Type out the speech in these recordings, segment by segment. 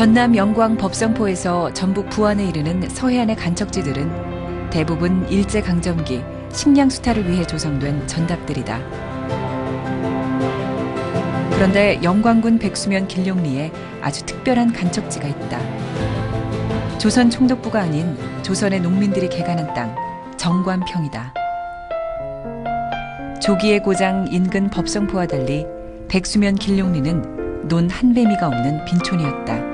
전남 영광 법성포에서 전북 부안에 이르는 서해안의 간척지들은 대부분 일제강점기 식량 수탈을 위해 조성된 전답들이다. 그런데 영광군 백수면 길룡리에 아주 특별한 간척지가 있다. 조선 총독부가 아닌 조선의 농민들이 개간한 땅, 정관평이다. 조기의 고장 인근 법성포와 달리 백수면 길룡리는 논 한 배미가 없는 빈촌이었다.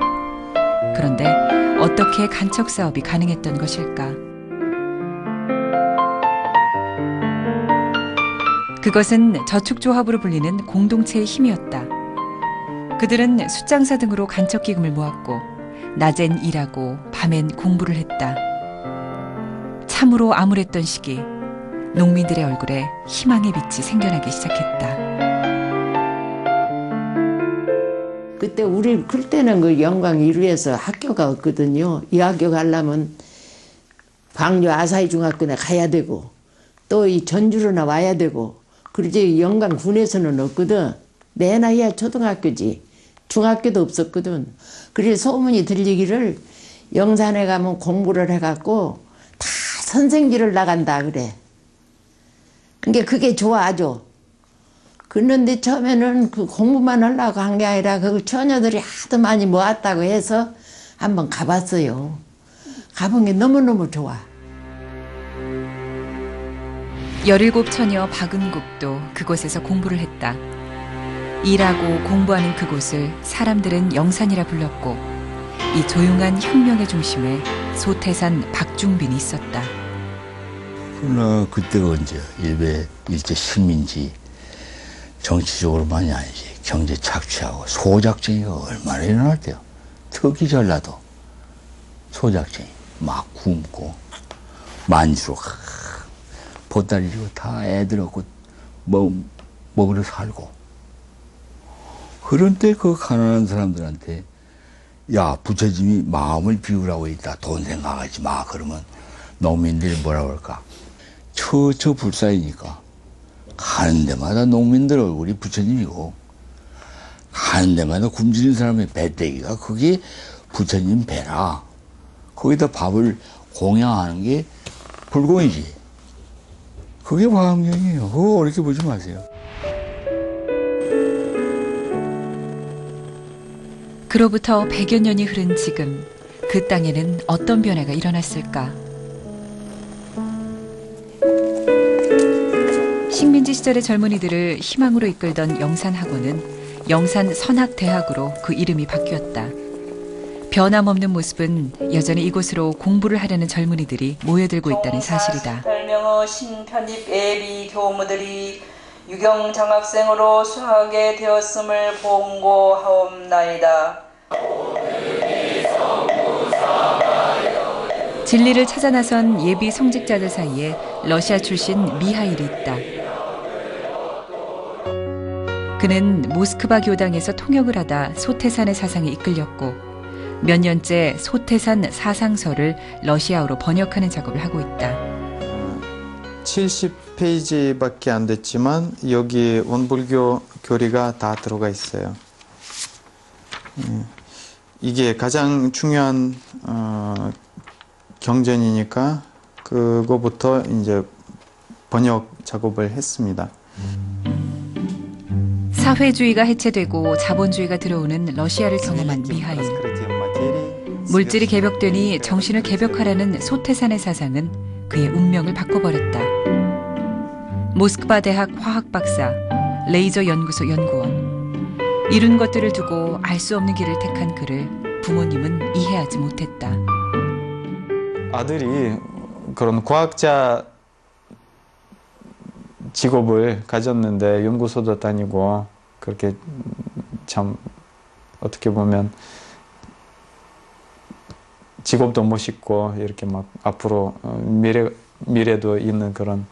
그런데 어떻게 간척 사업이 가능했던 것일까? 그것은 저축조합으로 불리는 공동체의 힘이었다. 그들은 숫장사 등으로 간척 기금을 모았고 낮엔 일하고 밤엔 공부를 했다. 참으로 암울했던 시기, 농민들의 얼굴에 희망의 빛이 생겨나기 시작했다. 그때 우리 클 때는 그 영광 1위에서 학교가 없거든요. 이 학교 가려면 광주 아사히 중학교에 가야 되고 또 이 전주로나 와야 되고 그러지 영광 군에서는 없거든. 내 나이야 초등학교지. 중학교도 없었거든. 그래서 소문이 들리기를 영산에 가면 공부를 해갖고 다 선생질을 나간다 그래. 그러니까 그게 좋아 아주. 그런데 처음에는 그 공부만 하려고 한 게 아니라 그 처녀들이 하도 많이 모았다고 해서 한번 가봤어요. 가본 게 너무너무 좋아. 17 처녀 박은국도 그곳에서 공부를 했다. 일하고 공부하는 그곳을 사람들은 영산이라 불렀고 이 조용한 혁명의 중심에 소태산 박중빈이 있었다. 그러나 그때가 언제 일제 식민지 정치적으로만이 아니지 경제 착취하고 소작쟁이가 얼마나 일어날 때요. 특히 전라도 소작쟁이 막 굶고 만주로 보따리 지고 다 애들 얻고 먹으러 살고 그런 때 그 가난한 사람들한테 야 부처님이 마음을 비우라고 있다. 돈 생각하지 마. 그러면 농민들이 뭐라 그럴까. 처처 불사이니까 가는 데마다 농민들 얼굴이 부처님이고 가는 데마다 굶주린 사람의 배때기가 그게 부처님 배라. 거기다 밥을 공양하는 게 불공이지. 그게 화엄경이에요. 그거 어렵게 보지 마세요. 그로부터 100여 년이 흐른 지금 그 땅에는 어떤 변화가 일어났을까? 식민지 시절의 젊은이들을 희망으로 이끌던 영산학원은 영산선학대학으로 그 이름이 바뀌었다. 변함없는 모습은 여전히 이곳으로 공부를 하려는 젊은이들이 모여들고 있다는 사실이다. 18명의 신편입 예비 교무들이 유경 장학생으로 수하게 되었음을 봉고하옵나이다. 진리를 찾아 나선 예비 성직자들 사이에 러시아 출신 미하일이 있다. 그는 모스크바 교당에서 통역을 하다 소태산의 사상에 이끌렸고 몇 년째 소태산 사상서를 러시아어로 번역하는 작업을 하고 있다. 70페이지밖에 안 됐지만 여기 원불교 교리가 다 들어가 있어요. 이게 가장 중요한 경전이니까 그거부터 이제 번역 작업을 했습니다. 사회주의가 해체되고 자본주의가 들어오는 러시아를 경험한 미하일. 물질이 개벽되니 정신을 개벽하라는 소태산의 사상은 그의 운명을 바꿔버렸다. 모스크바 대학 화학 박사, 레이저 연구소 연구원. 이룬 것들을 두고 알 수 없는 길을 택한 그를 부모님은 이해하지 못했다. 아들이 그런 과학자 직업을 가졌는데 연구소도 다니고 그렇게 참 어떻게 보면 직업도 멋있고 이렇게 막 앞으로 미래도 있는 그런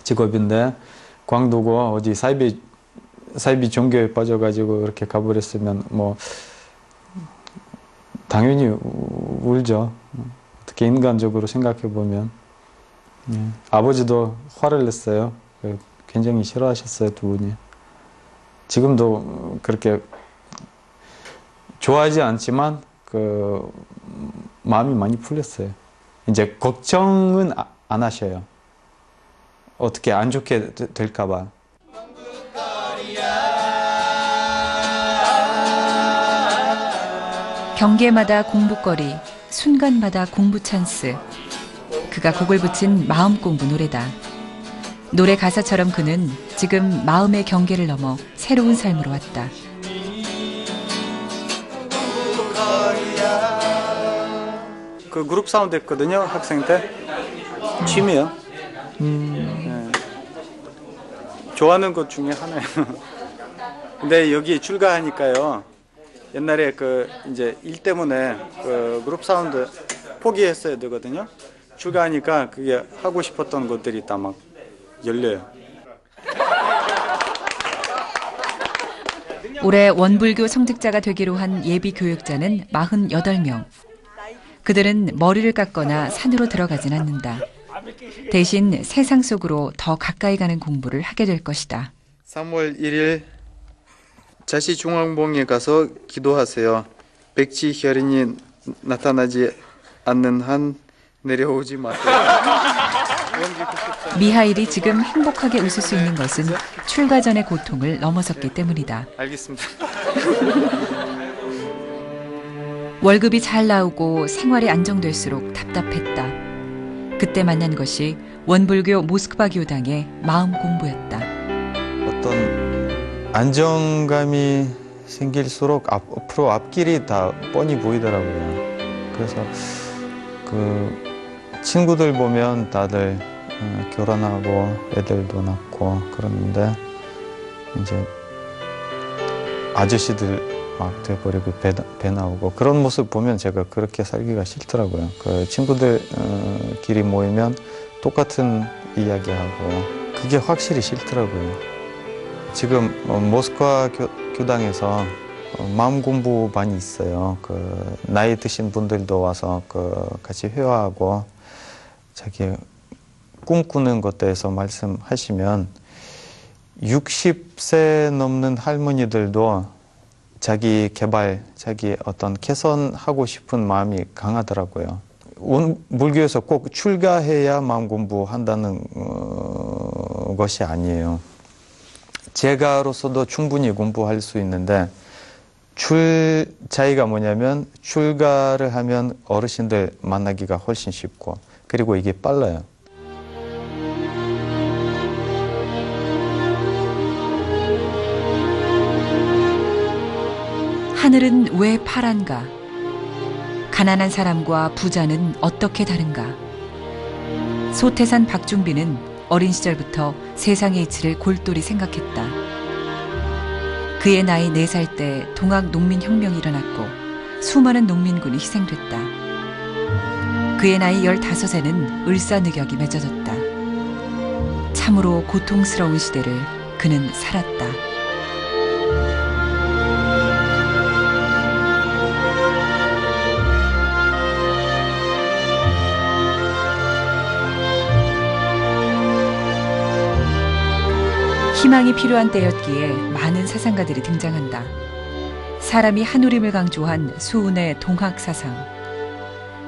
직업인데 광두고 어디 사이비 종교에 빠져가지고 이렇게 가버렸으면 뭐 당연히 울죠. 어떻게 인간적으로 생각해 보면 아버지도 화를 냈어요. 굉장히 싫어하셨어요, 두 분이. 지금도 그렇게 좋아하지 않지만 그 마음이 많이 풀렸어요. 이제 걱정은 안 하셔요. 어떻게 안 좋게 될까 봐. 경계마다 공부거리, 순간마다 공부 찬스. 그가 곡을 붙인 마음 공부 노래다. 노래 가사처럼 그는 지금 마음의 경계를 넘어 새로운 삶으로 왔다. 그 그룹 사운드 했거든요, 학생 때. 취미요. 네. 좋아하는 것 중에 하나예요. 근데 여기 출가하니까요. 옛날에 그 이제 일 때문에 그 그룹 사운드 포기했어야 되거든요. 출가하니까 그게 하고 싶었던 것들이 다 막 열려요. 올해 원불교 성직자가 되기로 한 예비 교육자는 48명. 그들은 머리를 깎거나 산으로 들어가진 않는다. 대신 세상 속으로 더 가까이 가는 공부를 하게 될 것이다. 3월 1일 자시중앙봉에 가서 기도하세요. 백지 혈인이 나타나지 않는 한 내려오지 마세요. 미하일이 지금 행복하게 웃을 수 있는 것은 출가 전의 고통을 넘어섰기 때문이다. 알겠습니다. 월급이 잘 나오고 생활이 안정될수록 답답했다. 그때 만난 것이 원불교 모스크바 교당의 마음 공부였다. 어떤 안정감이 생길수록 앞으로 앞길이 다 뻔히 보이더라고요. 그래서 그 친구들 보면 다들 결혼하고 애들도 낳고 그러는데 이제 아저씨들 막 돼버리고 배 나오고 그런 모습 보면 제가 그렇게 살기가 싫더라고요. 그 친구들 끼리 모이면 똑같은 이야기하고 그게 확실히 싫더라고요. 지금 모스크바 교당에서 마음 공부 많이 있어요. 그 나이 드신 분들도 와서 그 같이 회화하고 자기 꿈꾸는 것에 대해서 말씀하시면 60세 넘는 할머니들도 자기 개발, 자기 어떤 개선하고 싶은 마음이 강하더라고요. 불교에서 꼭 출가해야 마음 공부한다는 것이 아니에요. 제가로서도 충분히 공부할 수 있는데 차이가 뭐냐면 출가를 하면 어르신들 만나기가 훨씬 쉽고 그리고 이게 빨라요. 하늘은 왜 파란가? 가난한 사람과 부자는 어떻게 다른가? 소태산 박중비는 어린 시절부터 세상의 이치를 골똘히 생각했다. 그의 나이 4살 때 동학 농민혁명이 일어났고 수많은 농민군이 희생됐다. 그의 나이 15에는 을사늑약이 맺어졌다. 참으로 고통스러운 시대를 그는 살았다. 희망이 필요한 때였기에 많은 사상가들이 등장한다. 사람이 한우림을 강조한 수운의 동학사상,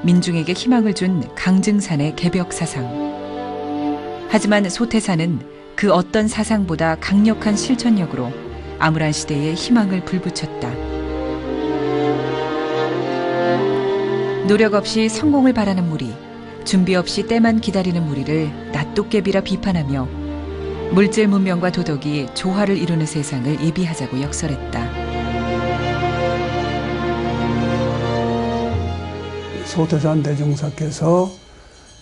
민중에게 희망을 준 강증산의 개벽사상. 하지만 소태산은 그 어떤 사상보다 강력한 실천력으로 암울한 시대에 희망을 불붙였다. 노력 없이 성공을 바라는 무리, 준비 없이 때만 기다리는 무리를 낫도깨비라 비판하며 물질 문명과 도덕이 조화를 이루는 세상을 예비하자고 역설했다. 소태산 대종사께서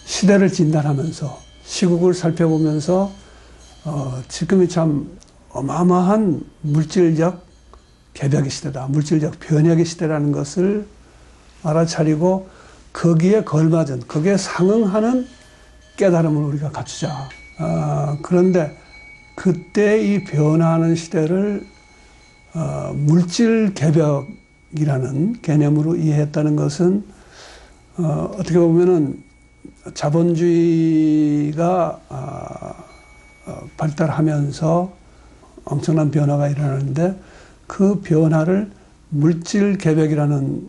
시대를 진단하면서 시국을 살펴보면서 지금이 참 어마어마한 물질적 개벽의 시대다. 물질적 변혁의 시대라는 것을 알아차리고 거기에 걸맞은, 거기에 상응하는 깨달음을 우리가 갖추자. 그런데 그때 이 변화하는 시대를 물질 개벽이라는 개념으로 이해했다는 것은 어떻게 보면은 자본주의가 발달하면서 엄청난 변화가 일어나는데 그 변화를 물질 개벽이라는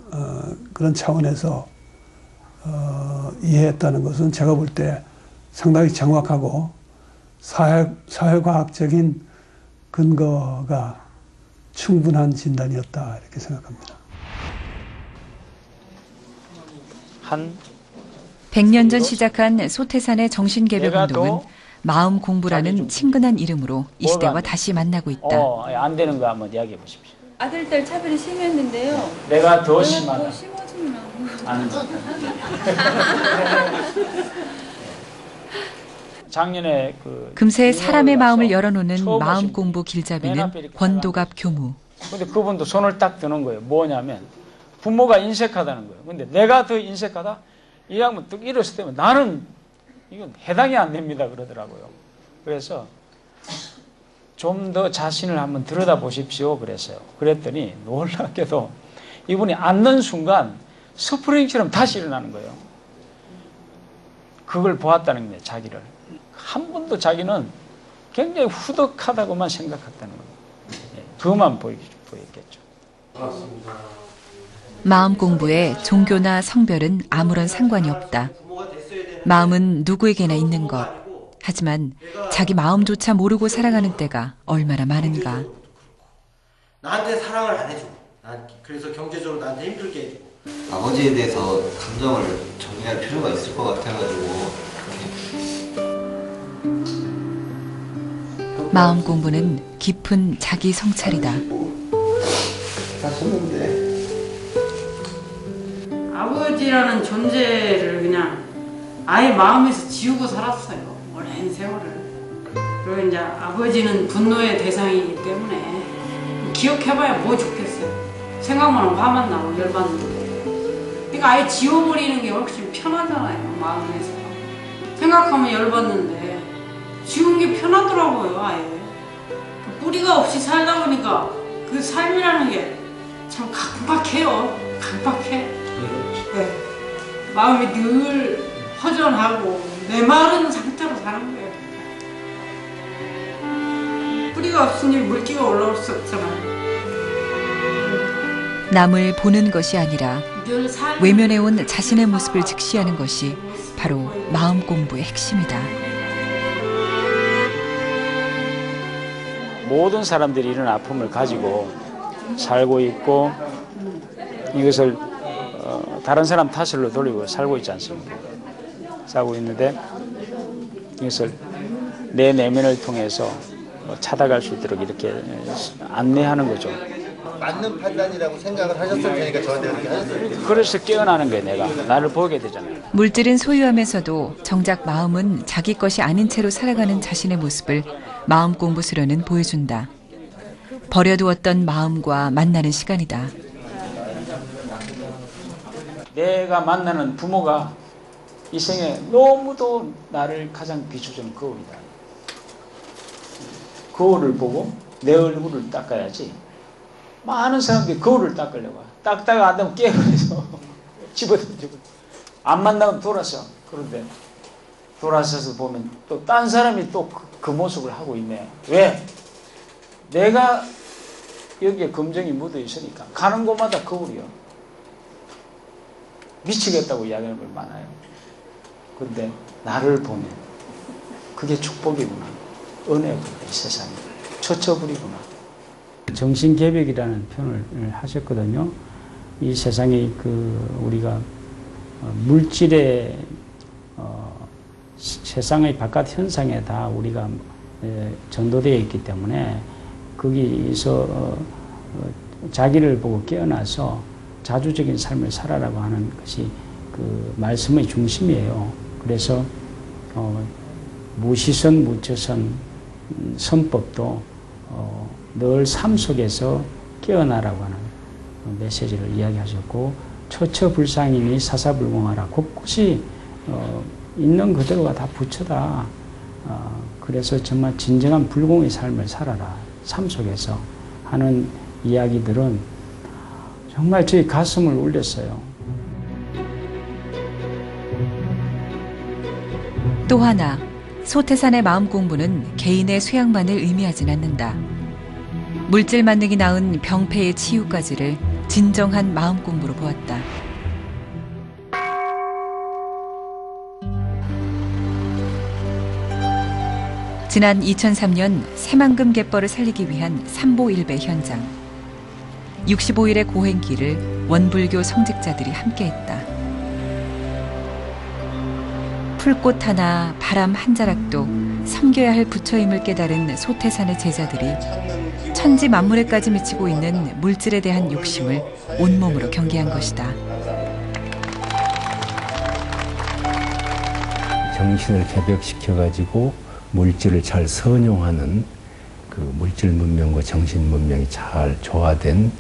그런 차원에서 이해했다는 것은 제가 볼 때 상당히 정확하고 사회과학적인 근거가 충분한 진단이었다 이렇게 생각합니다. 100년 전 시작한 소태산의 정신개벽운동은 마음 공부라는 친근한 이름으로 이 시대와 다시 만나고 있다. 안 되는 거 한번 이야기해 보십시오. 아들, 딸 차별이 심했는데요. 내가 더 심하다. 더 심어지면 아는 거. 작년에 금세 사람의 마음을 열어놓는 마음 공부 길잡이는 권도갑 교무. 근데 그분도 손을 딱 드는 거예요. 뭐냐면 부모가 인색하다는 거예요. 근데 내가 더 인색하다? 이 양반 또 이랬을 때면 나는 이건 해당이 안 됩니다 그러더라고요. 그래서 좀 더 자신을 한번 들여다보십시오 그랬어요. 그랬더니 놀랍게도 이분이 앉는 순간 스프링처럼 다시 일어나는 거예요. 그걸 보았다는 거예요. 자기를. 한 번도 자기는 굉장히 후덕하다고만 생각했다는 거예요. 그것만 보였겠죠. 마음 공부에 종교나 성별은 아무런 상관이 없다. 마음은 누구에게나 있는 것. 하지만 자기 마음조차 모르고 살아가는 때가 얼마나 많은가. 나한테 사랑을 안 해줘. 그래서 경제적으로 나한테 힘들게 해주고. 아버지에 대해서 감정을 정리할 필요가 있을 것 같아가지고. 마음 공부는 깊은 자기 성찰이다. 아버지라는 존재를 그냥 아예 마음에서 지우고 살았어요. 오랜 세월을. 그리고 이제 아버지는 분노의 대상이기 때문에 기억해봐야 뭐 좋겠어요. 생각만 하면 화만 나고 열받는데. 그러니까 아예 지워버리는 게 훨씬 편하잖아요. 마음에서. 생각하면 열받는데 지운 게 편하더라고요. 아예. 뿌리가 없이 살다 보니까 그 삶이라는 게 참 각박해요. 각박해. 네. 마음이 늘 허전하고 메마른 상태로 사는 거예요. 뿌리가 없으니 물기가 올라올 수 없잖아요. 남을 보는 것이 아니라 외면해온 자신의 모습을 직시하는 것이 바로 마음 공부의 핵심이다. 모든 사람들이 이런 아픔을 가지고 살고 있고 이것을 다른 사람 탓으로 돌리고 살고 있지 않습니까? 살고 있는데 이것을 내 내면을 통해서 찾아갈 수 있도록 이렇게 안내하는 거죠. 맞는 판단이라고 생각을 하셨을 테니까 저한테 그렇게 하셨어요. 그래서 깨어나는 거예요. 내가 나를 보게 되잖아요. 물질은 소유하면서도 정작 마음은 자기 것이 아닌 채로 살아가는 자신의 모습을 마음 공부 수련은 보여준다. 버려두었던 마음과 만나는 시간이다. 내가 만나는 부모가 이 생에 너무도 나를 가장 비추는 거울이다. 거울을 보고 내 얼굴을 닦아야지. 많은 사람들이 거울을 닦으려고. 닦다가 안 되면 깨버려서 집어던지고. 안 만나면 돌아서. 그런데 돌아서서 보면 또 딴 사람이 또 그 모습을 하고 있네. 왜? 내가 여기에 검정이 묻어 있으니까 가는 곳마다 거울이요. 미치겠다고 이야기하는 걸 많아요. 근데 나를 보면 그게 축복이구나. 은혜구나. 이 세상에. 처처불이구나. 정신개벽이라는 표현을 하셨거든요. 이 세상에 우리가 물질의 세상의 바깥 현상에 다 우리가 전도되어 있기 때문에 거기서 자기를 보고 깨어나서 자주적인 삶을 살아라고 하는 것이 그 말씀의 중심이에요. 그래서 무시선, 무처선 선법도 늘 삶 속에서 깨어나라고 하는 메시지를 이야기하셨고, 처처불상이니 사사불공하라. 곳곳이 있는 그대로가 다 부처다. 그래서 정말 진정한 불공의 삶을 살아라. 삶 속에서 하는 이야기들은 정말 저희 가슴을 울렸어요. 또 하나, 소태산의 마음 공부는 개인의 수양만을 의미하진 않는다. 물질 만능이 낳은 병폐의 치유까지를 진정한 마음 공부로 보았다. 지난 2003년 새만금 갯벌을 살리기 위한 삼보일배 현장. 65일의 고행길을 원불교 성직자들이 함께했다. 풀꽃 하나, 바람 한 자락도 섬겨야 할 부처임을 깨달은 소태산의 제자들이 천지 만물에까지 미치고 있는 물질에 대한 욕심을 온몸으로 경계한 것이다. 정신을 개벽시켜가지고 물질을 잘 선용하는 그 물질 문명과 정신 문명이 잘 조화된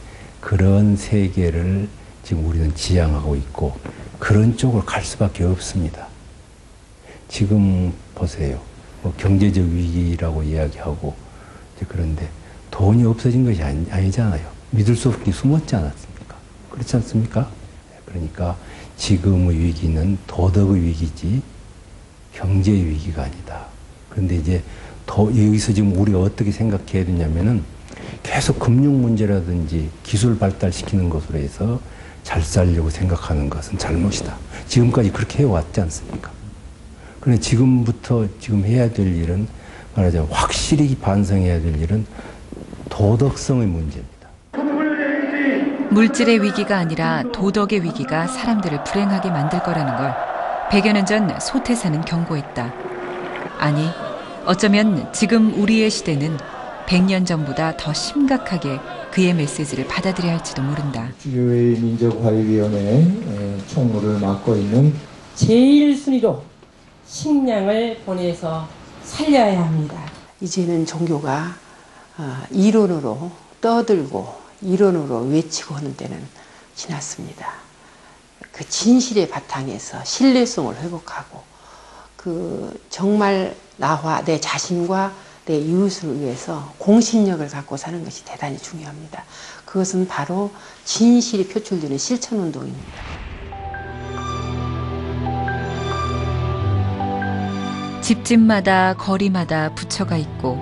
그런 세계를 지금 우리는 지향하고 있고 그런 쪽으로 갈 수밖에 없습니다. 지금 보세요. 뭐 경제적 위기라고 이야기하고 그런데 돈이 없어진 것이 아니잖아요. 믿을 수 없게 숨었지 않았습니까? 그렇지 않습니까? 그러니까 지금의 위기는 도덕의 위기지 경제의 위기가 아니다. 그런데 이제 여기서 지금 우리가 어떻게 생각해야 되냐면은 계속 금융 문제라든지 기술 발달시키는 것으로 해서 잘 살려고 생각하는 것은 잘못이다. 지금까지 그렇게 해왔지 않습니까? 그런데 지금부터 지금 해야 될 일은 말하자면 확실히 반성해야 될 일은 도덕성의 문제입니다. 물질의 위기가 아니라 도덕의 위기가 사람들을 불행하게 만들 거라는 걸 100여 년 전 소태산은 경고했다. 아니, 어쩌면 지금 우리의 시대는 100년 전보다 더 심각하게 그의 메시지를 받아들여야 할지도 모른다. 주교회 민족화위원회 총무를 맡고 있는 제일 순위로 식량을 보내서 살려야 합니다. 이제는 종교가 이론으로 떠들고 이론으로 외치고 하는 때는 지났습니다. 그 진실의 바탕에서 신뢰성을 회복하고 그 정말 나와 내 자신과 내 이웃을 위해서 공신력을 갖고 사는 것이 대단히 중요합니다. 그것은 바로 진실이 표출되는 실천운동입니다. 집집마다 거리마다 부처가 있고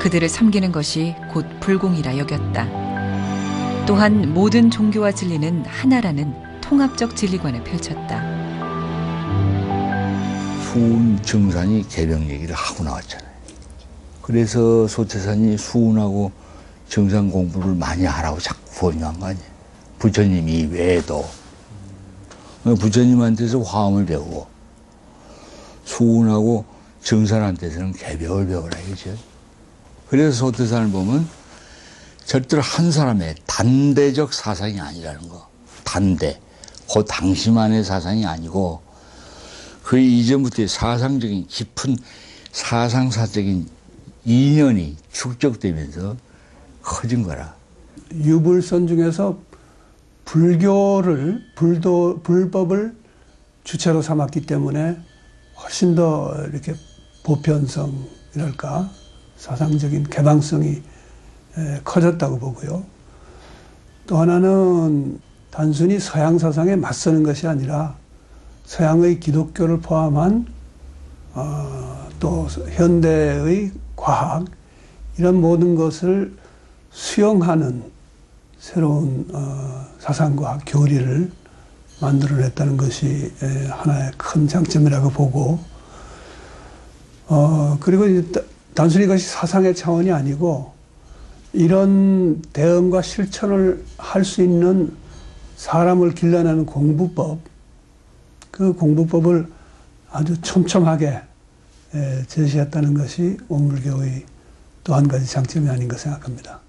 그들을 섬기는 것이 곧 불공이라 여겼다. 또한 모든 종교와 진리는 하나라는 통합적 진리관을 펼쳤다. 수훈 정산이 개병 얘기를 하고 나왔잖아요. 그래서 소태산이 수훈하고 정산 공부를 많이 하라고 자꾸 권유한 거 아니에요. 부처님이 외도 부처님한테서 화엄을 배우고 수훈하고 정산한테서는 개벽을 배우라 이거죠. 그래서 소태산을 보면 절대로 한 사람의 단대적 사상이 아니라는 거. 단대. 그 당시만의 사상이 아니고 그 이전부터의 사상적인 깊은 사상사적인 인연이 축적되면서 커진 거라. 유불선 중에서 불법을 주체로 삼았기 때문에 훨씬 더 이렇게 보편성이랄까 사상적인 개방성이 커졌다고 보고요. 또 하나는 단순히 서양 사상에 맞서는 것이 아니라 서양의 기독교를 포함한 또 현대의 과학 이런 모든 것을 수용하는 새로운 사상과 교리를 만들어냈다는 것이 하나의 큰 장점이라고 보고 그리고 단순히 그것이 사상의 차원이 아니고 이런 대응과 실천을 할 수 있는 사람을 길러내는 공부법 그 공부법을 아주 촘촘하게 제시했다는 것이 원불교의 또 한 가지 장점이 아닌가 생각합니다.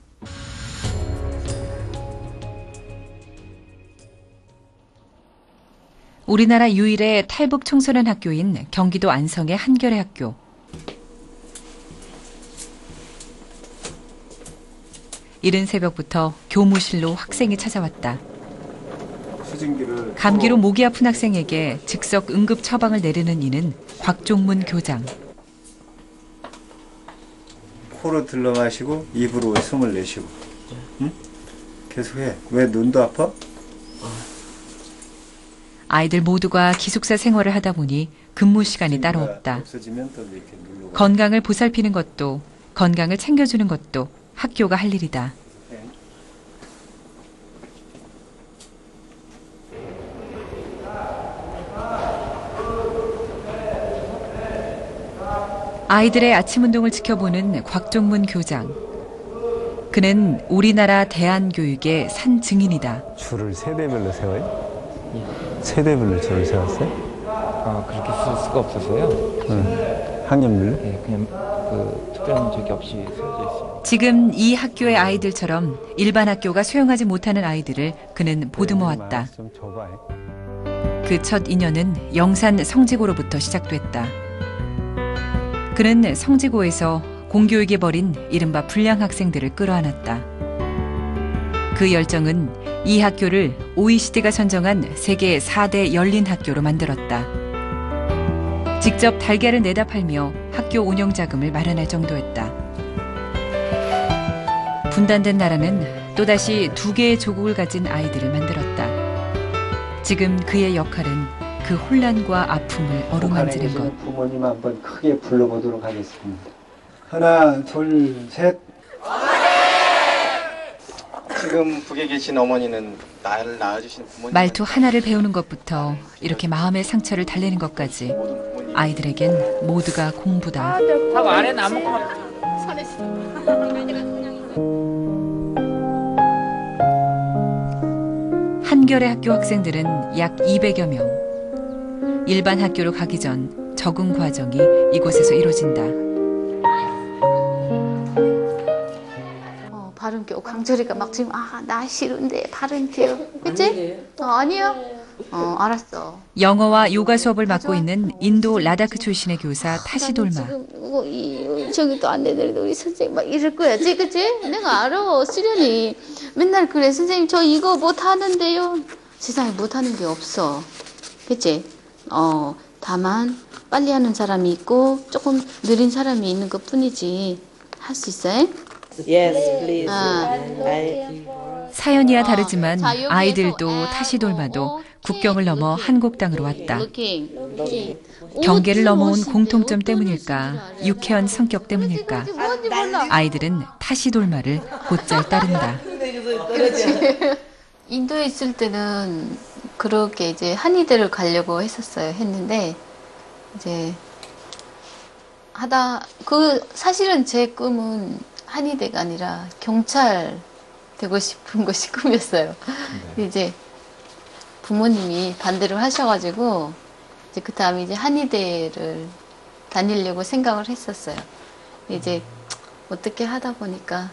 우리나라 유일의 탈북 청소년 학교인 경기도 안성의 한겨레 학교. 이른 새벽부터 교무실로 학생이 찾아왔다. 감기로 목이 아픈 학생에게 즉석 응급 처방을 내리는 이는 곽종문 교장. 코로 들러 마시고 입으로 숨을 내쉬고. 응? 계속해. 왜 눈도 아파? 아이들 모두가 기숙사 생활을 하다 보니 근무 시간이 따로 없다. 건강을 보살피는 것도 건강을 챙겨주는 것도 학교가 할 일이다. 아이들의 아침 운동을 지켜보는 곽종문 교장. 그는 우리나라 대안교육의 산 증인이다. 줄을 세대별로 세워요? 세대별로 줄을 세웠어요? 그렇게 쓸 수가 없어서요. 학년별로? 네, 그냥 특별한 적이 없이 세워져 있어요. 지금 이 학교의 아이들처럼 일반 학교가 수용하지 못하는 아이들을 그는 보듬어왔다. 좀 줘봐요. 그 첫 인연은 영산 성지고로부터 시작됐다. 그는 성지고에서 공교육에 버린 이른바 불량 학생들을 끌어안았다. 그 열정은 이 학교를 OECD가 선정한 세계 4대 열린 학교로 만들었다. 직접 달걀을 내다 팔며 학교 운영 자금을 마련할 정도였다. 분단된 나라는 또다시 2개의 조국을 가진 아이들을 만들었다. 지금 그의 역할은 그 혼란과 아픔을 어루만지는 것. 부모님 한번 크게 불러보도록 하겠습니다. 하나, 둘, 셋. 지금 북에 계신 어머니는 나를 낳아주신 부모님. 말투 하나를 배우는 것부터 이렇게 마음의 상처를 달래는 것까지 아이들에겐 모두가 공부다. 하고 안에 나무만. 한결의 학교 학생들은 약 200여 명. 일반 학교로 가기 전 적응 과정이 이곳에서 이루어진다. 발음 교 강철이가 막 지금 나 싫은데 발음 교 그치? 아니요. 알았어. 영어와 요가 수업을 맡고 있는 인도 라다크 출신의 교사 타시돌마. 지금 저기도 안 되더라도 우리 선생님 막 이럴 거야, 그치? 내가 알아. 수련이 맨날 그래. 선생님 저 이거 못 하는데요. 세상에 못 하는 게 없어, 그치? 다만 빨리 하는 사람이 있고 조금 느린 사람이 있는 것 뿐이지. 할 수 있어요? Yes, please. 사연이야 다르지만 아이들도 타시돌마도 국경을 넘어 한국 땅으로 왔다. 경계를 넘어온 공통점 때문일까, 유쾌한 성격 때문일까, 아이들은 타시돌마를 곧잘 따른다. 그렇지. 인도에 있을 때는 그렇게 이제 한의대를 가려고 했는데 이제 사실은 제 꿈은 한의대가 아니라 경찰 되고 싶은 것이 꿈이었어요. 근데 이제 부모님이 반대를 하셔가지고 이제 그 다음에 이제 한의대를 다니려고 생각을 했었어요. 이제 어떻게 하다 보니까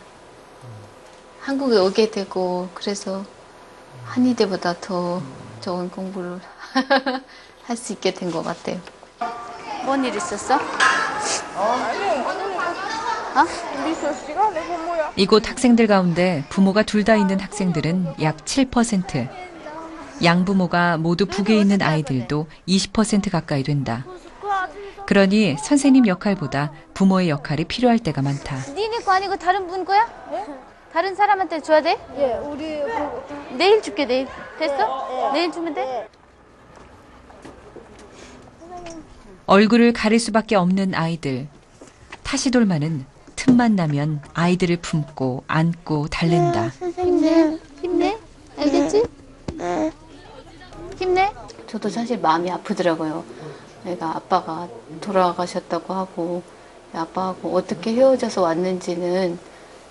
한국에 오게 되고 그래서 한의대보다 더 좋은 공부를 할 수 있게 된 것 같아요. 뭔 일 있었어? 이곳 학생들 가운데 부모가 둘 다 있는 학생들은 약 7%, 양부모가 모두 북에 있는 아이들도 20% 가까이 된다. 그러니 선생님 역할보다 부모의 역할이 필요할 때가 많다. 니네 거 아니고 다른 분 거야? 다른 사람한테 줘야 돼? 예, 우리 내일 줄게, 내일. 됐어? 내일 주면 돼? 얼굴을 가릴 수밖에 없는 아이들. 타시돌마는 틈만 나면 아이들을 품고 안고 달랜다. 선생님, 힘내. 알겠지? 네. 힘내. 저도 사실 마음이 아프더라고요. 애가 아빠가 돌아가셨다고 하고 아빠하고 어떻게 헤어져서 왔는지는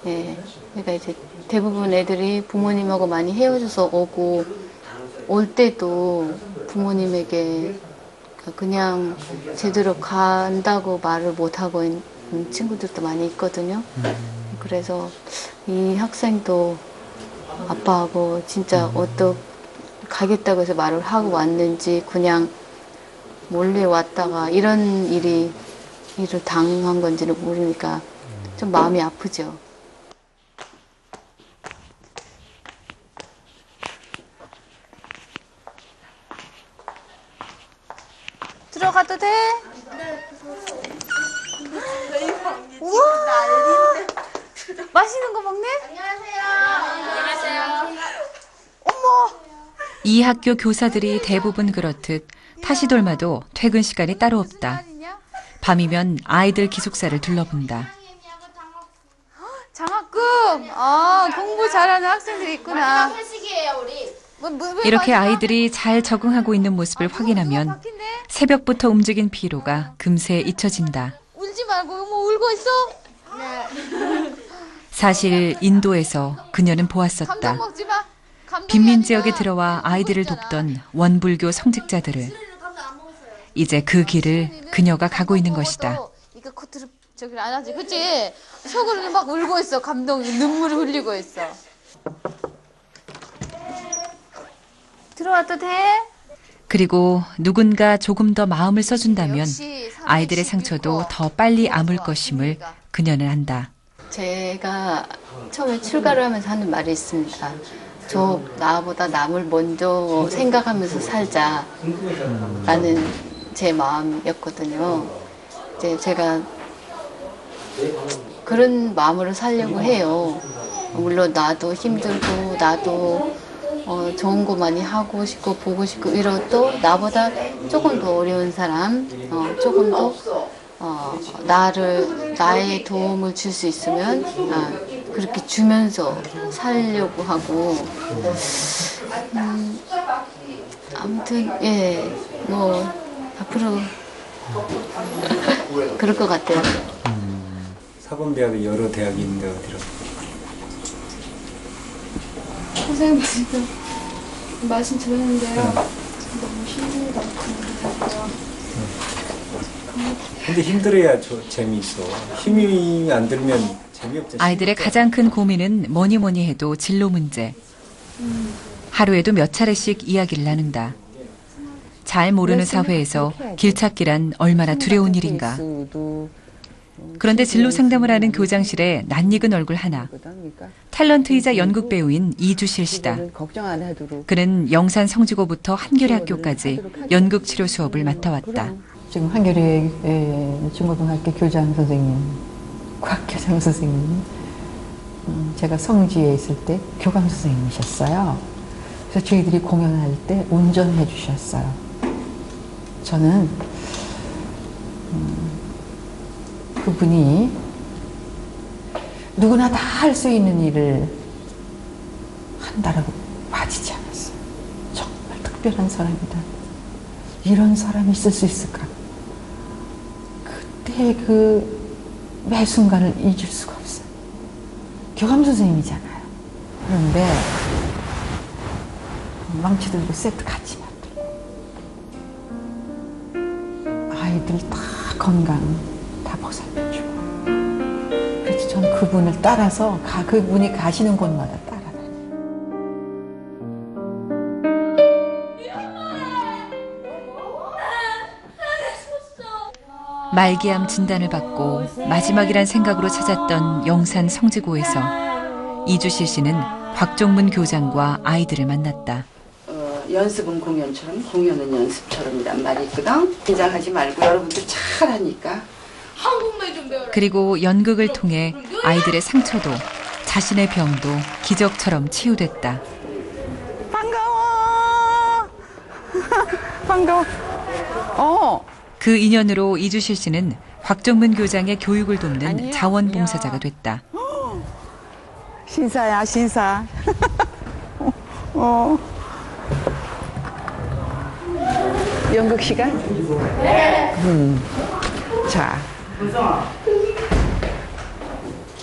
그러니까 이제 대부분 애들이 부모님하고 많이 헤어져서 오고 올 때도 부모님에게 그냥 제대로 간다고 말을 못하고 있는 친구들도 많이 있거든요. 그래서 이 학생도 아빠하고 진짜 어떻게 가겠다고 해서 말을 하고 왔는지 그냥 몰래 왔다가 이런 일을 당한 건지는 모르니까 좀 마음이 아프죠. 들어가도 돼? 우와! 맛있는 거 먹네? 안녕하세요. 어머! 이 학교 교사들이 대부분 그렇듯 타시돌마도 퇴근 시간이 따로 없다. 밤이면 아이들 기숙사를 둘러본다. 장학금! 공부 잘하는 학생들이 있구나. 회식이에요, 우리. 이렇게 아이들이 잘 적응하고 있는 모습을 확인하면 새벽부터 움직인 피로가 금세 잊혀진다. 울지 울지 말고 뭐 울고 있어? 네. 사실 인도에서 그녀는 보았었다. 빈민 지역에 들어와 아이들을 돕던 원불교 성직자들을. 이제 그 길을 그녀가 가고 있는 것이다. 이거 코트를 저기 안 하지, 그치? 속으로 막 울고 있어. 감동, 눈물을 흘리고 있어. 들어와도 돼? 그리고 누군가 조금 더 마음을 써준다면 아이들의 상처도 더 빨리 아물 것임을 그녀는 안다. 제가 처음에 출가를 하면서 하는 말이 있습니다. 나보다 남을 먼저 생각하면서 살자 라는 제 마음이었거든요. 이제 제가 그런 마음으로 살려고 해요. 물론 나도 힘들고 나도 좋은 거 많이 하고 싶고 보고 싶고 이러도 나보다 조금 더 어려운 사람, 조금 더 나의 도움을 줄 수 있으면 그렇게 주면서 살려고 하고 아무튼 뭐 앞으로 그럴 것 같아요. 사범대학에 여러 대학이 있는데 어디로? 선생님 지금 말씀 드렸는데요. 너무 힘들다고. 근데 힘들어야 재미있어. 힘이 안 들면 재미없지. 아이들의 가장 큰 고민은 뭐니 해도 진로 문제. 하루에도 몇 차례씩 이야기를 나눈다. 잘 모르는 사회에서 길찾기란 얼마나 두려운 일인가. 그런데 진로 상담을 하는 교장실에 낯익은 얼굴 하나. 탤런트이자 연극 배우인 이주실 씨다. 그는 영산 성지고부터 한겨레 학교까지 연극 치료 수업을 맡아왔다. 지금 한겨레 중고등학교 교장 선생님, 곽교장 선생님, 제가 성지에 있을 때 교감 선생님이셨어요. 그래서 저희들이 공연할 때 운전해 주셨어요. 저는 그분이 누구나 다 할 수 있는 일을 한다라고 봐지지 않았어요. 정말 특별한 사람이다. 이런 사람이 있을 수 있을까? 그때 그 매 순간을 잊을 수가 없어요. 교감 선생님이잖아요. 그런데 망치 들고 세트 같이 만들고 아이들 다 건강 다 보살펴주고. 그래서 저는 그분을 따라서 그분이 가시는 곳마다 따라다녀요. 말기암 진단을 받고 마지막이란 생각으로 찾았던 영산 성지고에서 이주실 씨는 곽종문 교장과 아이들을 만났다. 연습은 공연처럼, 공연은 연습처럼이란 말이 있거든. 긴장하지 말고 여러분들 잘하니까. 한국말 좀 배워라. 그리고 연극을 통해 아이들의 상처도 자신의 병도 기적처럼 치유됐다. 반가워. 반가워. 그 인연으로 이주실 씨는 곽종문 교장의 교육을 돕는 자원봉사자가 됐다. 신사야, 신사. 연극 시간? 네. 자.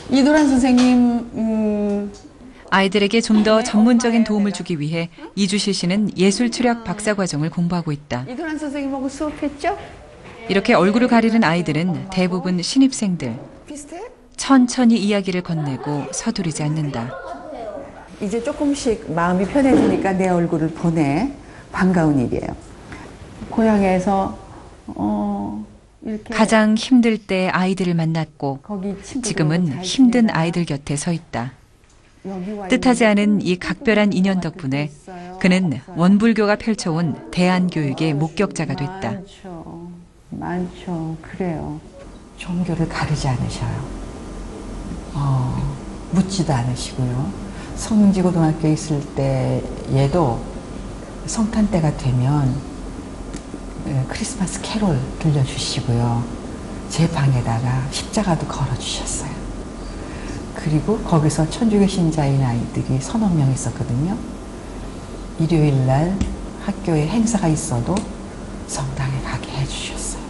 이도란 선생님, 아이들에게 좀 더 전문적인 도움을 주기 위해 이주실 씨는 예술추력 박사과정을 공부하고 있다. 이도란 선생님하고 수업했죠? 이렇게 얼굴을 가리는 아이들은 대부분 신입생들. 천천히 이야기를 건네고 서두르지 않는다. 이제 조금씩 마음이 편해지니까 내 얼굴을 보내. 반가운 일이에요. 고향에서 이렇게 가장 힘들 때 아이들을 만났고 지금은 힘든 아이들 곁에 서 있다. 뜻하지 않은 이 각별한 인연 덕분에 그는 원불교가 펼쳐온 대안교육의 목격자가 됐다. 많죠. 그래요. 종교를 가르지 않으셔요. 묻지도 않으시고요. 성지고등학교에 있을 때에도 성탄 때가 되면 크리스마스 캐롤 들려주시고요. 제 방에다가 십자가도 걸어주셨어요. 그리고 거기서 천주교 신자인 아이들이 서너 명 있었거든요. 일요일 날 학교에 행사가 있어도 성당에 가게 해주셨어요.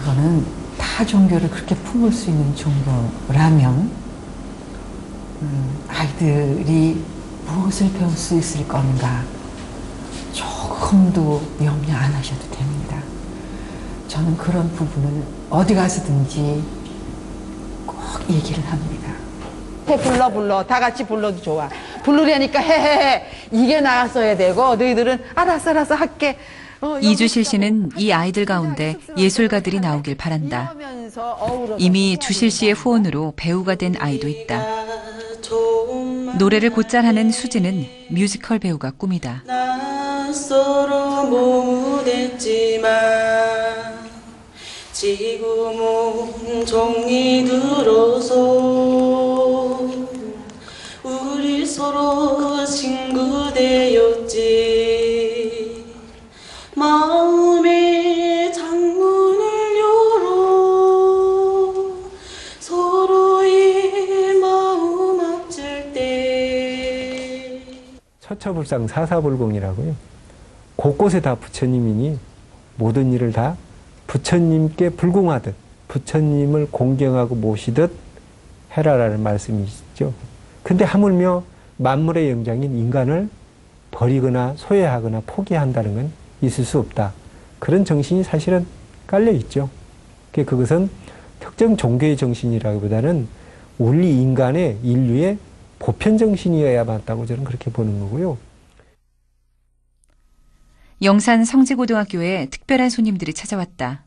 그거는 타 종교를 그렇게 품을 수 있는 종교라면 아이들이 무엇을 배울 수 있을 건가 조금도 염려 안 하셔도 됩니다. 저는 그런 부분을 어디 가서든지 꼭 얘기를 합니다. 불러 다 같이 불러도 좋아. 부르려니까 해해해 이게 나왔어야 되고 너희들은 알았어 할게. 이주실 씨는 이 아이들 가운데 예술가들이 나오길 바란다. 이미 주실 씨의 후원으로 배우가 된 아이도 있다. 노래를 곧잘 하는 수지는 뮤지컬 배우가 꿈이다. 낯설어 모무댔지만 지금은 정이 들어서 우리 서로 친구 되었지. 마음의 창문을 열어 서로의 마음 합칠 때. 처처불상 사사불공이라고요. 곳곳에 다 부처님이니 모든 일을 다 부처님께 불공하듯 부처님을 공경하고 모시듯 해라라는 말씀이시죠. 근데 하물며 만물의 영장인 인간을 버리거나 소외하거나 포기한다는 건 있을 수 없다. 그런 정신이 사실은 깔려 있죠. 그것은 특정 종교의 정신이라기보다는 우리 인간의 인류의 보편 정신이어야 맞다고 저는 그렇게 보는 거고요. 영산 성지고등학교에 특별한 손님들이 찾아왔다.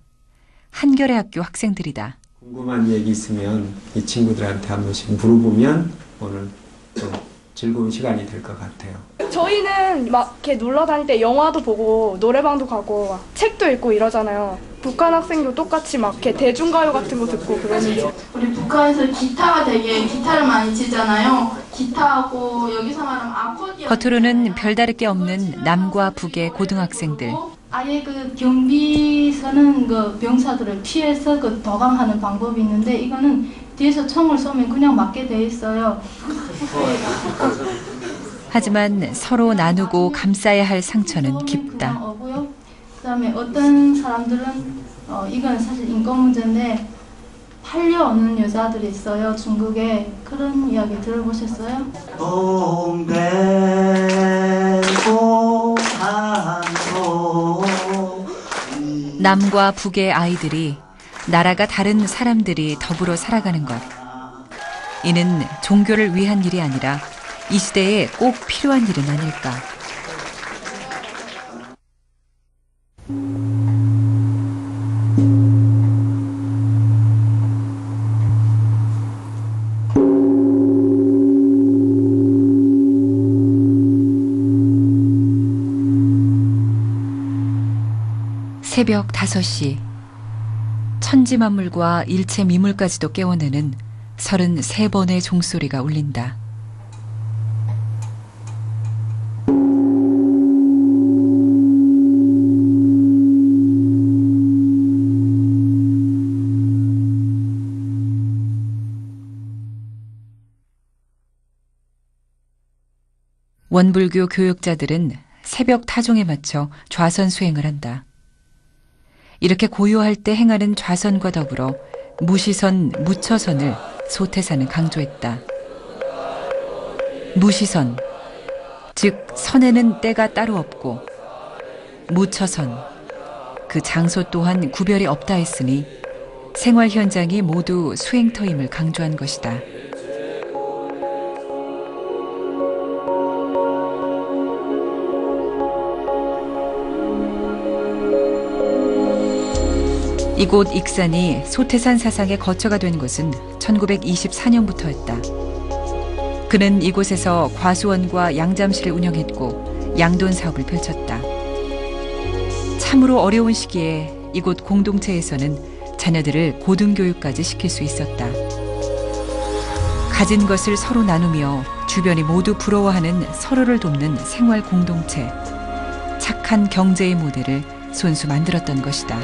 한겨레 학교 학생들이다. 궁금한 얘기 있으면 이 친구들한테 한 번씩 물어보면 오늘 좀 즐거운 시간이 될 것 같아요. 저희는 막 이렇게 놀러 다닐 때 영화도 보고 노래방도 가고 막 책도 읽고 이러잖아요. 북한 학생도 똑같이 막 이렇게 대중가요 같은 거 듣고 그러는지. 우리 북한에서 기타를 많이 치잖아요. 기타하고 여기서 말하면 아코디언. 겉으로는 별다를 게 없는 남과 북의 고등학생들. 아예 그 경비서는 그 병사들을 피해서 그 도망하는 방법이 있는데 이거는 뒤에서 총을 쏘면 그냥 맞게 돼 있어요. 하지만 서로 나누고 감싸야 할 상처는 깊다. 그다음에 어떤 사람들은 이건 사실 인권 문제인데 팔려오는 여자들이 있어요. 중국에. 그런 이야기 들어보셨어요? 남과 북의 아이들이 나라가 다른 사람들이 더불어 살아가는 것. 이는 종교를 위한 일이 아니라 이 시대에 꼭 필요한 일은 아닐까. 새벽 5시. 천지만물과 일체 미물까지도 깨워내는 33번의 종소리가 울린다. 원불교 교역자들은 새벽 타종에 맞춰 좌선 수행을 한다. 이렇게 고요할 때 행하는 좌선과 더불어 무시선, 무처선을 소태사는 강조했다. 무시선, 즉 선에는 때가 따로 없고 무처선, 그 장소 또한 구별이 없다 했으니 생활 현장이 모두 수행터임을 강조한 것이다. 이곳 익산이 소태산 사상의 거처가 된 것은 1924년부터였다. 그는 이곳에서 과수원과 양잠실을 운영했고 양돈 사업을 펼쳤다. 참으로 어려운 시기에 이곳 공동체에서는 자녀들을 고등교육까지 시킬 수 있었다. 가진 것을 서로 나누며 주변이 모두 부러워하는 서로를 돕는 생활 공동체, 착한 경제의 모델을 손수 만들었던 것이다.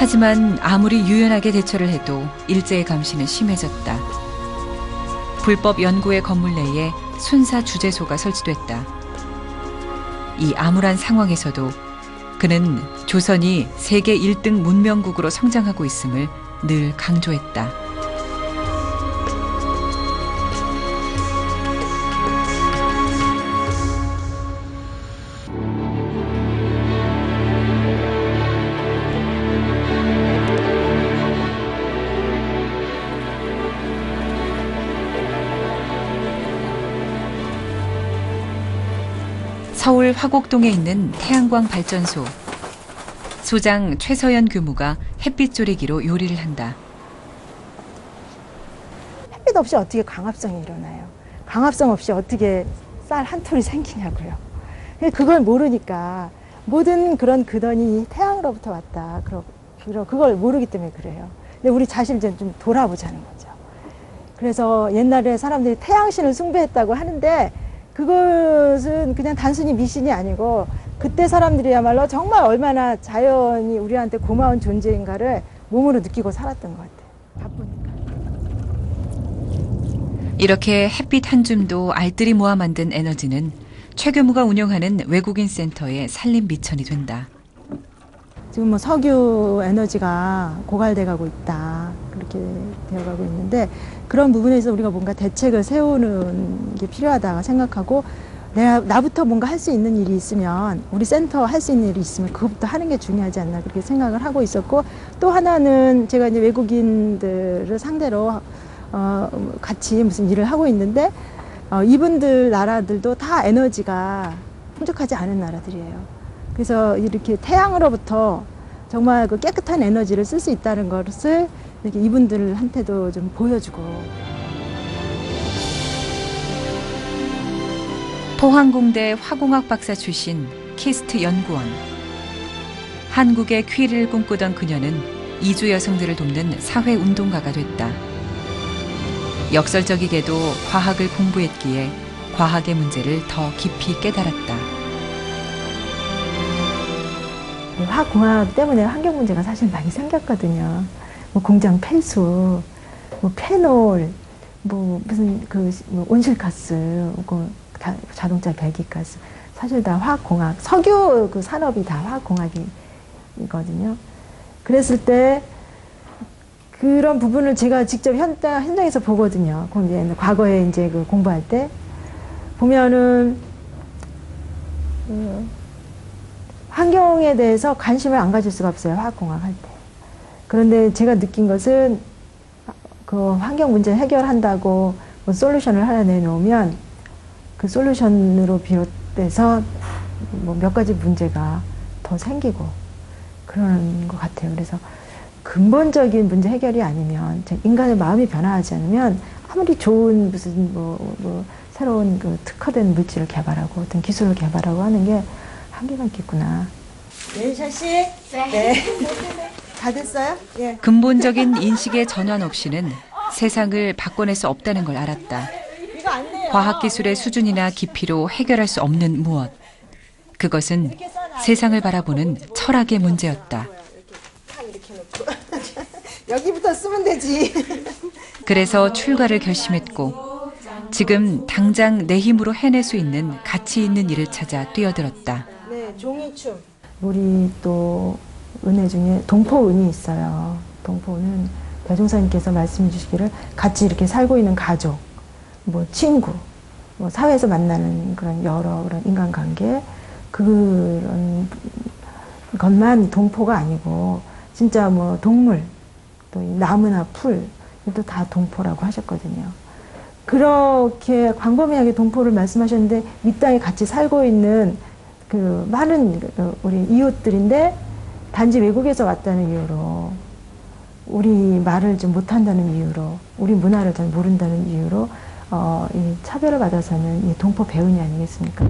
하지만 아무리 유연하게 대처를 해도 일제의 감시는 심해졌다. 불법 연구의 건물 내에 순사 주재소가 설치됐다. 이 암울한 상황에서도 그는 조선이 세계 1등 문명국으로 성장하고 있음을 늘 강조했다. 서울 화곡동에 있는 태양광 발전소. 소장 최서연 교무가 햇빛 조리기로 요리를 한다. 햇빛 없이 어떻게 광합성이 일어나요? 광합성 없이 어떻게 쌀 한 톨이 생기냐고요. 그걸 모르니까 모든 그런 근원이 태양으로부터 왔다. 그걸 모르기 때문에 그래요. 근데 우리 자신을 좀 돌아보자는 거죠. 그래서 옛날에 사람들이 태양신을 숭배했다고 하는데 그것은 그냥 단순히 미신이 아니고 그때 사람들이야말로 정말 얼마나 자연이 우리한테 고마운 존재인가를 몸으로 느끼고 살았던 것 같아요. 바쁘니까. 이렇게 햇빛 한 줌도 알뜰히 모아 만든 에너지는 최 교무가 운영하는 외국인 센터의 살림 미천이 된다. 지금 뭐 석유 에너지가 고갈돼 가고 있다. 그렇게 되어가고 있는데 그런 부분에서 우리가 뭔가 대책을 세우는 게 필요하다 생각하고 나부터 뭔가 할 수 있는 일이 있으면 우리 센터 할 수 있는 일이 있으면 그것부터 하는 게 중요하지 않나 그렇게 생각을 하고 있었고 또 하나는 제가 이제 외국인들을 상대로 같이 무슨 일을 하고 있는데 이분들 나라들도 다 에너지가 풍족하지 않은 나라들이에요. 그래서 이렇게 태양으로부터 정말 그 깨끗한 에너지를 쓸 수 있다는 것을 이렇게 이분들한테도 좀 보여주고. 포항공대 화공학 박사 출신 키스트 연구원. 한국의 퀴리를 꿈꾸던 그녀는 이주 여성들을 돕는 사회운동가가 됐다. 역설적이게도 과학을 공부했기에 과학의 문제를 더 깊이 깨달았다. 화공학 때문에 환경 문제가 사실 많이 생겼거든요. 뭐 공장 폐수, 뭐 페놀, 뭐 무슨 뭐 온실가스, 자동차 배기가스, 사실 다 화학공학, 석유 그 산업이 다 화학공학이거든요. 그랬을 때 그런 부분을 제가 직접 현장에서 보거든요. 과거에 이제 그 공부할 때 보면은 환경에 대해서 관심을 안 가질 수가 없어요. 화학공학 할 때. 그런데 제가 느낀 것은 그 환경 문제 해결한다고 뭐 솔루션을 하나 내놓으면 그 솔루션으로 비롯돼서 뭐 몇 가지 문제가 더 생기고 그러는 것 같아요. 그래서 근본적인 문제 해결이 아니면 인간의 마음이 변화하지 않으면 아무리 좋은 무슨 뭐 새로운 그 특화된 물질을 개발하고 어떤 기술을 개발하고 하는 게 한계가 있겠구나. 예리샤 씨? 네. 다 됐어요? 예. 근본적인 인식의 전환 없이는 세상을 바꿔낼 수 없다는 걸 알았다. 과학기술의 수준이나 깊이로 해결할 수 없는 무엇. 그것은 세상을 바라보는 철학의 문제였다. 여기부터 쓰면 되지. 그래서 출가를 결심했고 지금 당장 내 힘으로 해낼 수 있는 가치 있는 일을 찾아 뛰어들었다. 네, 종이춤. 우리 또 은혜 중에 동포은이 있어요. 동포는 대종사님께서 말씀해 주시기를 같이 이렇게 살고 있는 가족, 뭐 친구, 뭐 사회에서 만나는 그런 여러 그런 인간관계 그런 것만 동포가 아니고 진짜 뭐 동물, 또 나무나 풀, 또 다 동포라고 하셨거든요. 그렇게 광범위하게 동포를 말씀하셨는데 이 땅에 같이 살고 있는 그 많은 우리 이웃들인데 단지 외국에서 왔다는 이유로 우리 말을 좀 못한다는 이유로 우리 문화를 잘 모른다는 이유로 이 차별을 받아서는 이 동포 배은이 아니겠습니까?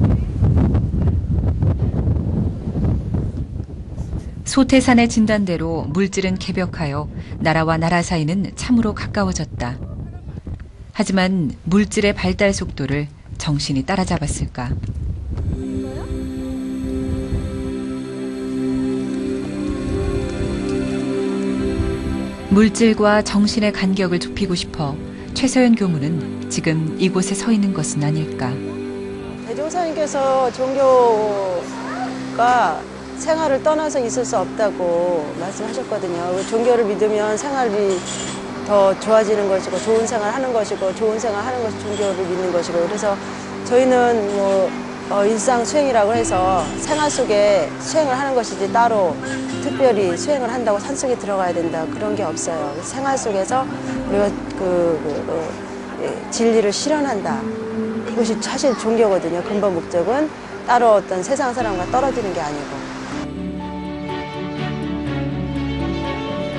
소태산의 진단대로 물질은 개벽하여 나라와 나라 사이는 참으로 가까워졌다. 하지만 물질의 발달 속도를 정신이 따라잡았을까? 물질과 정신의 간격을 좁히고 싶어 최서연 교무는 지금 이곳에 서 있는 것은 아닐까. 대종사님께서 종교가 생활을 떠나서 있을 수 없다고 말씀하셨거든요. 종교를 믿으면 생활이 더 좋아지는 것이고 좋은 생활 하는 것이고 좋은 생활 하는 것이 종교를 믿는 것이고 그래서 저희는 뭐 일상 수행이라고 해서 생활 속에 수행을 하는 것이지 따로 특별히 수행을 한다고 산속에 들어가야 된다 그런 게 없어요. 생활 속에서 우리가 진리를 실현한다. 이것이 사실 종교거든요. 근본 목적은 따로 어떤 세상 사람과 떨어지는 게 아니고.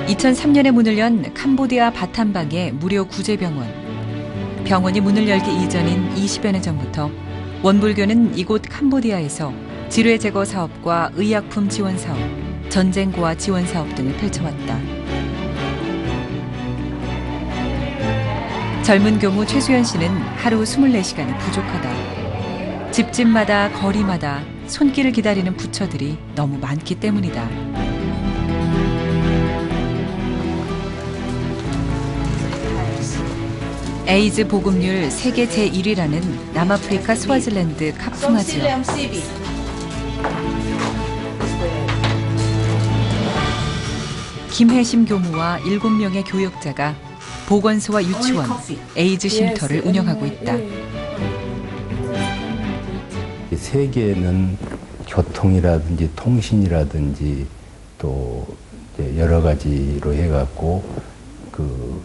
2003년에 문을 연 캄보디아 바탐방의 무료 구제병원. 병원이 문을 열기 이전인 20여 년 전부터 원불교는 이곳 캄보디아에서 지뢰 제거 사업과 의약품 지원 사업, 전쟁 고아 지원 사업 등을 펼쳐왔다. 젊은 교무 최수연 씨는 하루 24시간이 부족하다. 집집마다 거리마다 손길을 기다리는 부처들이 너무 많기 때문이다. 에이즈 보급률 세계 제1위라는 남아프리카 스와질랜드 카풍아 지역. 김혜심 교무와 7명의 교역자가 보건소와 유치원, 에이즈 쉼터를 운영하고 있다. 세계는 교통이라든지 통신이라든지 또 여러 가지로 해갖고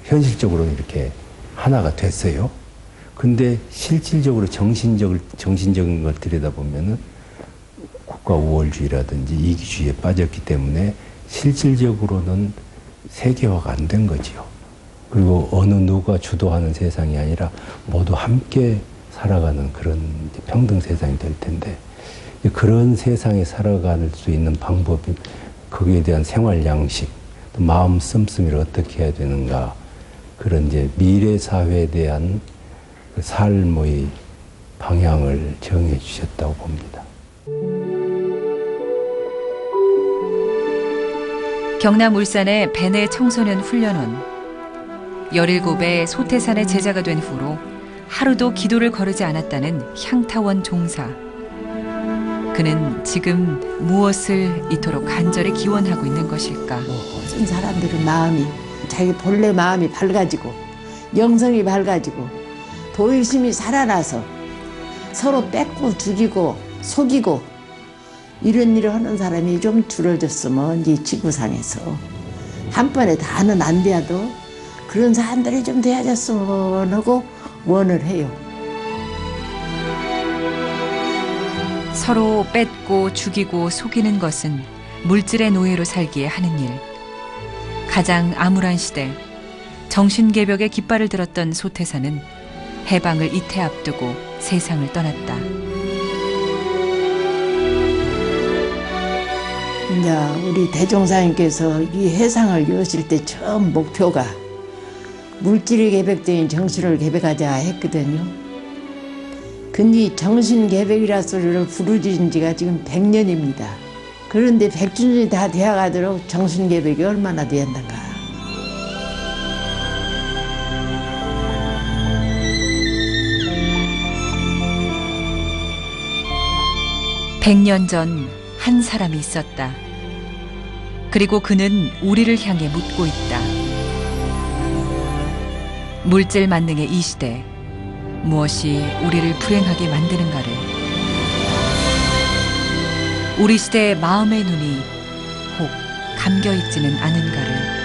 현실적으로 이렇게 하나가 됐어요. 근데 실질적으로 정신적인 걸 들여다보면은 국가 우월주의라든지 이기주의에 빠졌기 때문에 실질적으로는 세계화가 안 된 거지요. 그리고 어느 누가 주도하는 세상이 아니라 모두 함께 살아가는 그런 평등 세상이 될 텐데 그런 세상에 살아갈 수 있는 방법이 거기에 대한 생활 양식, 또 마음 씀씀이를 어떻게 해야 되는가 그런 이제 미래 사회에 대한 그 삶의 방향을 정해 주셨다고 봅니다. 경남 울산의 베네 청소년 훈련원. 17의 소태산의 제자가 된 후로 하루도 기도를 거르지 않았다는 향타원 종사. 그는 지금 무엇을 이토록 간절히 기원하고 있는 것일까? 어떤 사람들은 마음이 자기 본래 마음이 밝아지고 영성이 밝아지고 도의심이 살아나서 서로 뺏고 죽이고 속이고 이런 일을 하는 사람이 좀 줄어졌으면 이 지구상에서 한 번에 다는 안 돼도 그런 사람들이 좀 되어졌으면 하고 원을 해요. 서로 뺏고 죽이고 속이는 것은 물질의 노예로 살기에 하는 일. 가장 암울한 시대, 정신개벽의 깃발을 들었던 소태사는 해방을 이태 앞두고 세상을 떠났다. 이제 우리 대종사님께서 이 해상을 여실 때 처음 목표가 물질이 개벽된 정신을 개벽하자 했거든요. 근데 정신개벽이라 소리를 부르짖은 지가 지금 100년입니다. 그런데 100주년이 다 되어가도록 정신개벽이 얼마나 되었는가. (100년) 전 한 사람이 있었다. 그리고 그는 우리를 향해 묻고 있다. 물질 만능의 이 시대, 무엇이 우리를 불행하게 만드는가를, 우리 시대의 마음의 눈이 혹 감겨있지는 않은가를.